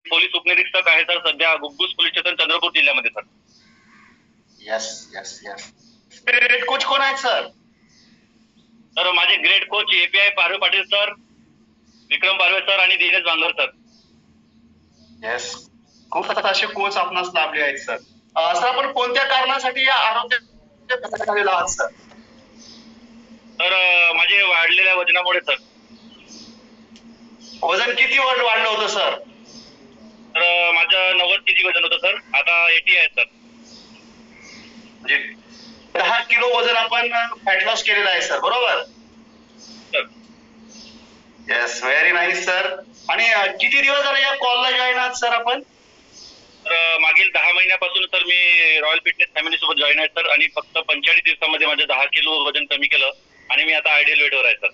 Police उपनिरीक्षक आहे sir सध्या गुग्गूस पोलीस स्टेशन चंद्रपूर जिल्ह्यामध्ये sir. Yes yes yes. Grade coach कोण आहेत सर? सर माझे ग्रेड कोच एपीआय पारवे पाटील सर, विक्रम पारवे सर आणि दिनेश बांगर सर. येस, खूप असे कोच आपणास लाभले आहेत सर. सर आपण कोणत्या कारणासाठी या आरोग्य आहात सर? तर माझे वाढलेल्या वजनामुळे सर. वजन किती वाढलं होतं सर? तर माझं 90 kg वजन होतं सर, आता 80 आहे सर. म्हणजे 10 किलो वजन आपण फॅट लॉस केलेलं आहे सर, बरोबर? Yes, very nice sir. आणि किती दिवस झाले या कॉलला जॉईन आहात सर आपण? तर मागील 10 महिन्यापासून सर मी रॉयल फिटनेस फॅमिली सोबत जॉईन आहे सर आणि फक्त 45 दिवसामध्ये माझं 10 किलो वजन कमी केलं आणि मी आता आयडियल वेटवर आहे सर.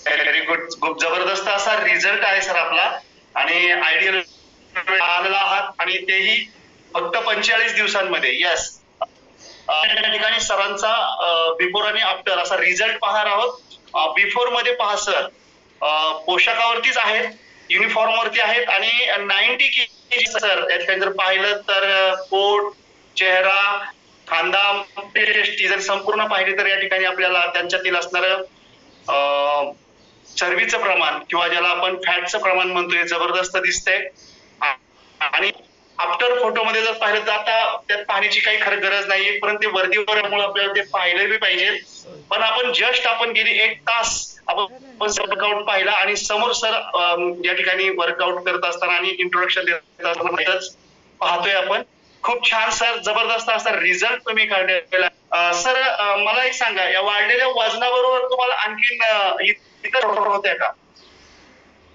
व्हेरी गुड, खूप जबरदस्त असा रिझल्ट आहे सर आपला. आणि आयडियल आलेला आहात आणि तेही फक्त 45 दिवसांमध्ये. येस, त्या ठिकाणी सरांचा बिफोर आणि आफ्टर असा रिझल्ट पाहणार आहोत. बिफोर मध्ये पहा सर, पोशाखावरतीच आहेत, युनिफॉर्म वरती आहेत आणि 90 kg सर. या ठिकाणी जर पाहिलं तर पोट, चेहरा, खांदा, जर संपूर्ण पाहिली तर या ठिकाणी आपल्याला त्यांच्यातील असणारं चरबीचं प्रमाण किंवा ज्याला आपण फॅटचं प्रमाण म्हणतोय जबरदस्त दिसतंय. आणि आफ्टर फोटोमध्ये जर पाहिलं तर आता त्यात पाहण्याची काही खरं गरज नाहीये, परंतु ते वर्दीवरमुळे आपल्याला ते पाहिलं बी पाहिजे. पण आपण जस्ट आपण गेली 1 तास आपण वर्कआउट पाहिला आणि समोर सर या ठिकाणी वर्कआउट करत असताना आणि इंट्रोडक्शन देत असताना पाहतोय आपण. खूप छान सर, जबरदस्त असा रिझल्ट तुम्ही काढलेला. सर मला एक सांगा, या वाढलेल्या वजनाबरोबर तुम्हाला आणखीन इतर होत्या का?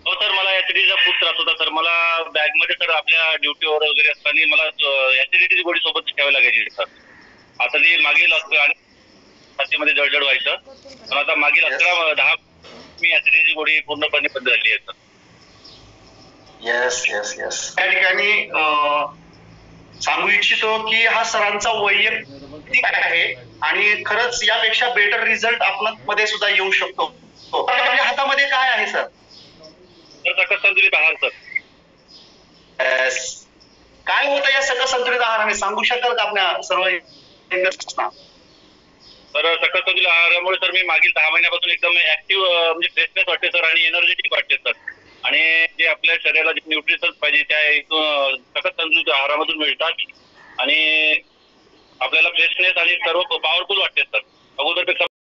हो सर, मला ऍसिडिटीचा खूप त्रास होता सर. मला बॅगमध्ये सर आपल्या ड्युटीवर वगैरे असताना मला ऍसिडिटीची गोळी सोबत ठेवावी लागायची सर. आता ती मागील छातीमध्ये जळजळ व्हायचं, पण आता मागील 11-10 मी ऍसिडिटीची गोळी पूर्णपणे बंद झाली आहे सर. Yes yes yes. त्या ठिकाणी सांगू इच्छितो की हा सरांचा वैयक्तिक आहे आणि खरंच यापेक्षा बेटर रिझल्ट आपल्यामध्ये सुद्धा येऊ शकतो. आपल्या हातामध्ये काय आहे सर? सकस संतुलित आहार सर. काय होतं या सकस संतुलित आहाराने, सांगू शकाल का आपल्या सर्व? तर सकस संतुलित आहारामुळे सर मी मागील 10 महिन्यापासून एकदम ऍक्टिव्ह म्हणजे फ्रेशनेस वाटते सर आणि एनर्जेटिक वाटते सर. आणि जे आपल्या शरीराला जे न्यूट्रिशन्स पाहिजे त्या सकस संतुलित आहारामधून मिळतात आणि आपल्याला फ्रेशनेस आणि सर्व पॉवरफुल वाटते सर अगोदरपेक्षा.